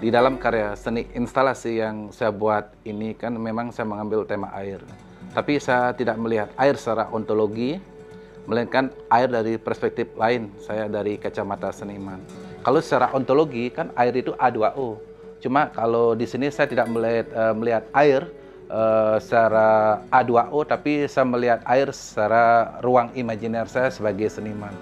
Di dalam karya seni instalasi yang saya buat ini kan memang saya mengambil tema air. Tapi saya tidak melihat air secara ontologi, melainkan air dari perspektif lain, saya dari kacamata seniman. Kalau secara ontologi kan air itu H2O. Cuma kalau di sini saya tidak melihat air secara H2O, tapi saya melihat air secara ruang imajiner saya sebagai seniman.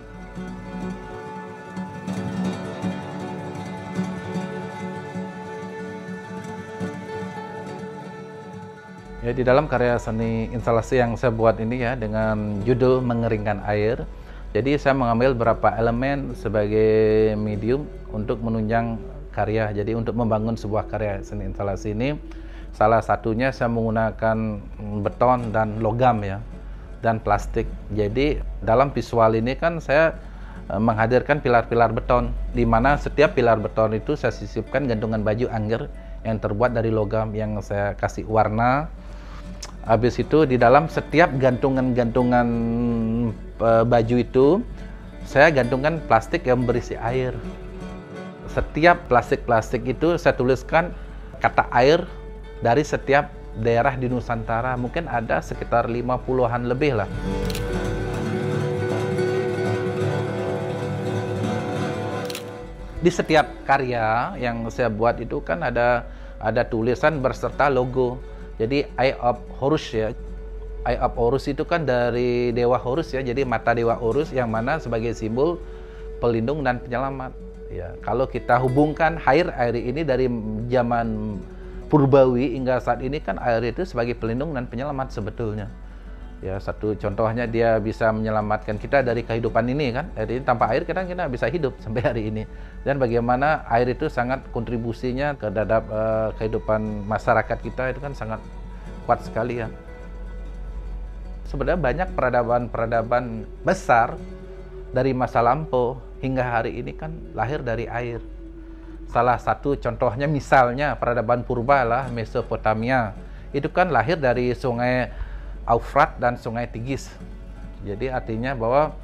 Ya, di dalam karya seni instalasi yang saya buat ini ya dengan judul Mengeringkan Air. Jadi saya mengambil beberapa elemen sebagai medium untuk menunjang karya. Jadi untuk membangun sebuah karya seni instalasi ini, salah satunya saya menggunakan beton dan logam ya, dan plastik. Jadi dalam visual ini kan saya menghadirkan pilar-pilar beton, di mana setiap pilar beton itu saya sisipkan gantungan baju angger yang terbuat dari logam yang saya kasih warna. Habis itu di dalam setiap gantungan-gantungan baju itu saya gantungkan plastik yang berisi air. Setiap plastik-plastik itu saya tuliskan kata air dari setiap daerah di Nusantara. Mungkin ada sekitar 50-an lebih lah. Di setiap karya yang saya buat itu kan ada tulisan berserta logo. Jadi Eye of Horus ya. Eye of Horus itu kan dari Dewa Horus ya. Jadi mata Dewa Horus yang mana sebagai simbol pelindung dan penyelamat. Ya, kalau kita hubungkan air ini dari zaman Purbawi hingga saat ini kan air itu sebagai pelindung dan penyelamat sebetulnya. Ya, satu contohnya dia bisa menyelamatkan kita dari kehidupan ini kan. Jadi tanpa air kita bisa hidup sampai hari ini. Dan bagaimana air itu sangat kontribusinya terhadap kehidupan masyarakat kita itu kan sangat kuat sekali ya. Sebenarnya banyak peradaban-peradaban besar dari masa lampau hingga hari ini kan lahir dari air. Salah satu contohnya misalnya peradaban purba lah Mesopotamia. Itu kan lahir dari sungai Eufrat dan sungai Tigris. Jadi artinya bahwa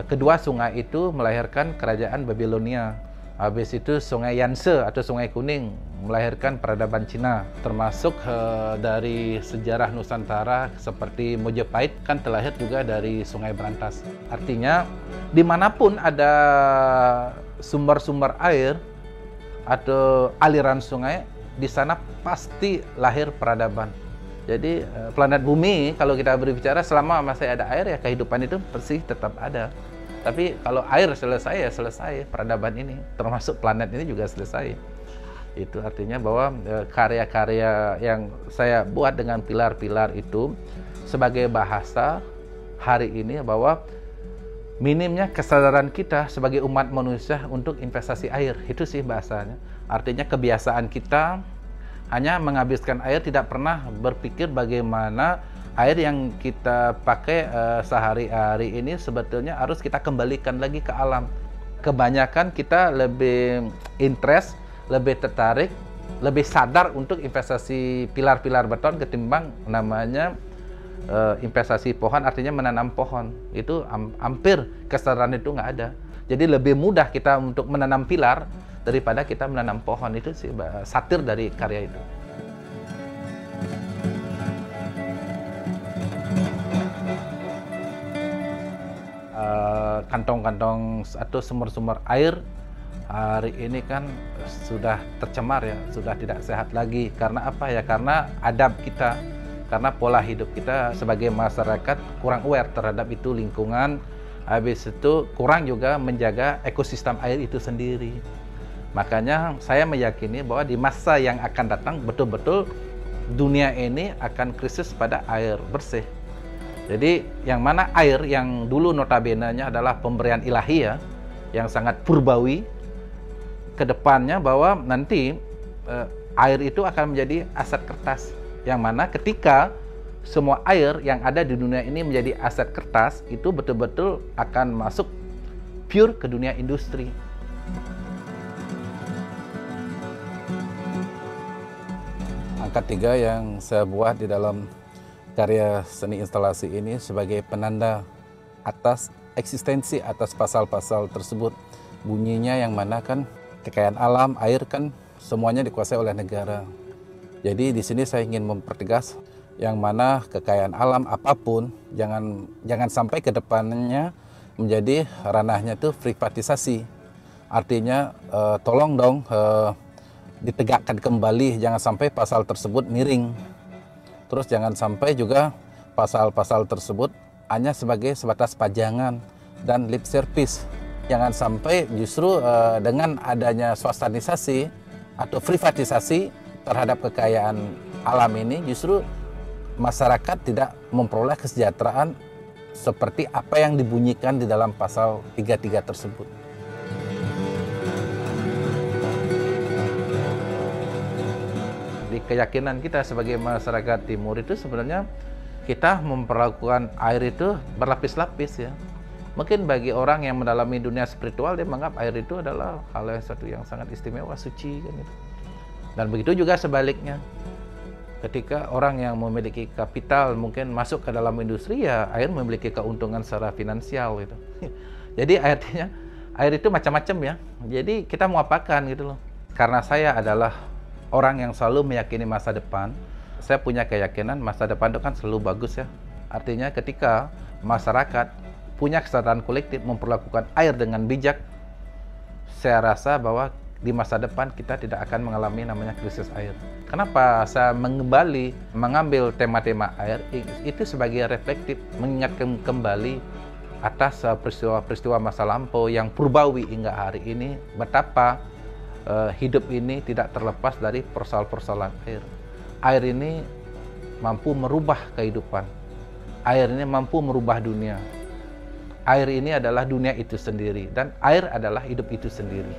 kedua sungai itu melahirkan kerajaan Babilonia. Habis itu sungai Yangtze atau sungai Kuning melahirkan peradaban Cina. Termasuk dari sejarah Nusantara seperti Mojopahit kan terlahir juga dari sungai Berantas. Artinya dimanapun ada sumber-sumber air atau aliran sungai, di sana pasti lahir peradaban. Jadi planet bumi kalau kita berbicara selama masih ada air ya kehidupan itu pasti tetap ada. Tapi kalau air selesai ya selesai peradaban ini, termasuk planet ini juga selesai. Itu artinya bahwa karya-karya yang saya buat dengan pilar-pilar itu sebagai bahasa hari ini bahwa minimnya kesadaran kita sebagai umat manusia untuk investasi air. Itu sih bahasanya. Artinya kebiasaan kita hanya menghabiskan air, tidak pernah berpikir bagaimana air yang kita pakai sehari-hari ini sebetulnya harus kita kembalikan lagi ke alam. Kebanyakan kita lebih interest, lebih tertarik, lebih sadar untuk investasi pilar-pilar beton ketimbang namanya investasi pohon, artinya menanam pohon. Itu hampir kesadaran itu nggak ada. Jadi lebih mudah kita untuk menanam pilar daripada kita menanam pohon. Itu sih satir dari karya itu. Kantong-kantong atau sumber-sumber air hari ini kan sudah tercemar ya, sudah tidak sehat lagi. Karena apa ya? Karena adab kita, karena pola hidup kita sebagai masyarakat kurang aware terhadap itu lingkungan. Habis itu kurang juga menjaga ekosistem air itu sendiri. Makanya saya meyakini bahwa di masa yang akan datang betul-betul dunia ini akan krisis pada air bersih. Jadi yang mana air yang dulu notabene-nya adalah pemberian ilahi ya, yang sangat purbawi, ke depannya bahwa nanti air itu akan menjadi aset kertas. Yang mana ketika semua air yang ada di dunia ini menjadi aset kertas, itu betul-betul akan masuk pure ke dunia industri. Angka 3 yang saya buat di dalam karya seni instalasi ini sebagai penanda atas pasal-pasal tersebut. Bunyinya yang mana kan kekayaan alam, air kan semuanya dikuasai oleh negara. Jadi di sini saya ingin mempertegas yang mana kekayaan alam apapun jangan sampai ke depannya menjadi ranahnya itu privatisasi. Artinya tolong dong ditegakkan kembali, jangan sampai pasal tersebut miring. Terus jangan sampai juga pasal-pasal tersebut hanya sebagai sebatas pajangan dan lip service. Jangan sampai justru dengan adanya swastanisasi atau privatisasi terhadap kekayaan alam ini, justru masyarakat tidak memperoleh kesejahteraan seperti apa yang dibunyikan di dalam pasal 33 tersebut. Di keyakinan kita sebagai masyarakat Timur itu sebenarnya kita memperlakukan air itu berlapis-lapis ya. Mungkin bagi orang yang mendalami dunia spiritual, dia menganggap air itu adalah hal yang satu yang sangat istimewa, suci kan gitu. Dan begitu juga sebaliknya. Ketika orang yang memiliki kapital mungkin masuk ke dalam industri, ya air memiliki keuntungan secara finansial gitu. Jadi air itu macam-macam ya. Jadi kita mau apakan gitu loh. Karena saya adalah orang yang selalu meyakini masa depan, saya punya keyakinan masa depan itu kan selalu bagus ya. Artinya ketika masyarakat punya kesadaran kolektif memperlakukan air dengan bijak, saya rasa bahwa di masa depan kita tidak akan mengalami namanya krisis air. Kenapa saya mengambil tema-tema air itu sebagai reflektif, mengingatkan kembali atas peristiwa-peristiwa masa lampau yang purbawi hingga hari ini, betapa hidup ini tidak terlepas dari persoalan-persoalan air. Air ini mampu merubah kehidupan. Air ini mampu merubah dunia. Air ini adalah dunia itu sendiri, dan air adalah hidup itu sendiri.